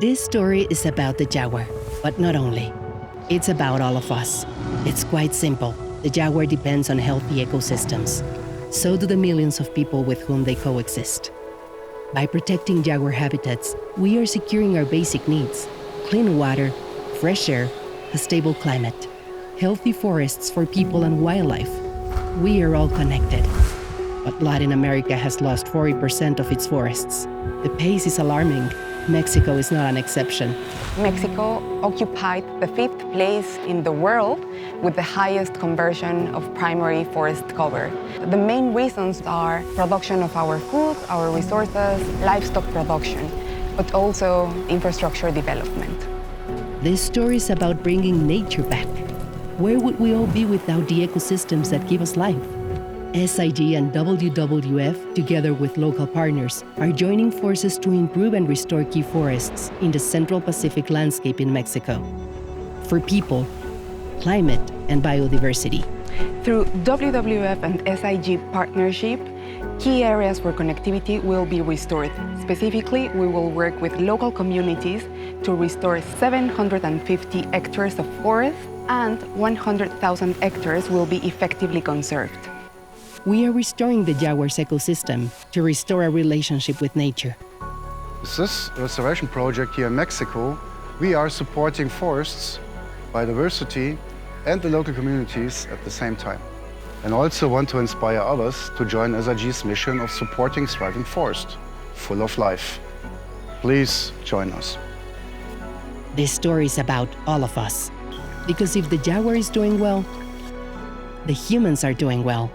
This story is about the jaguar, but not only. It's about all of us. It's quite simple. The jaguar depends on healthy ecosystems. So do the millions of people with whom they coexist. By protecting jaguar habitats, we are securing our basic needs: clean water, fresh air, a stable climate, healthy forests for people and wildlife. We are all connected. But Latin America has lost 40% of its forests. The pace is alarming. Mexico is not an exception. Mexico occupied the 5th place in the world with the highest conversion of primary forest cover. The main reasons are production of our food, our resources, livestock production, but also infrastructure development. This story is about bringing nature back. Where would we all be without the ecosystems that give us life? SIG and WWF, together with local partners, are joining forces to improve and restore key forests in the Central Pacific landscape in Mexico. For people, climate, and biodiversity. Through WWF and SIG partnership, key areas for connectivity will be restored. Specifically, we will work with local communities to restore 750 hectares of forest, and 100,000 hectares will be effectively conserved. We are restoring the jaguar's ecosystem to restore a relationship with nature. With this restoration project here in Mexico, we are supporting forests, biodiversity, and the local communities at the same time. And also want to inspire others to join SIG's mission of supporting thriving forest, full of life. Please join us. This story is about all of us. Because if the jaguar is doing well, the humans are doing well.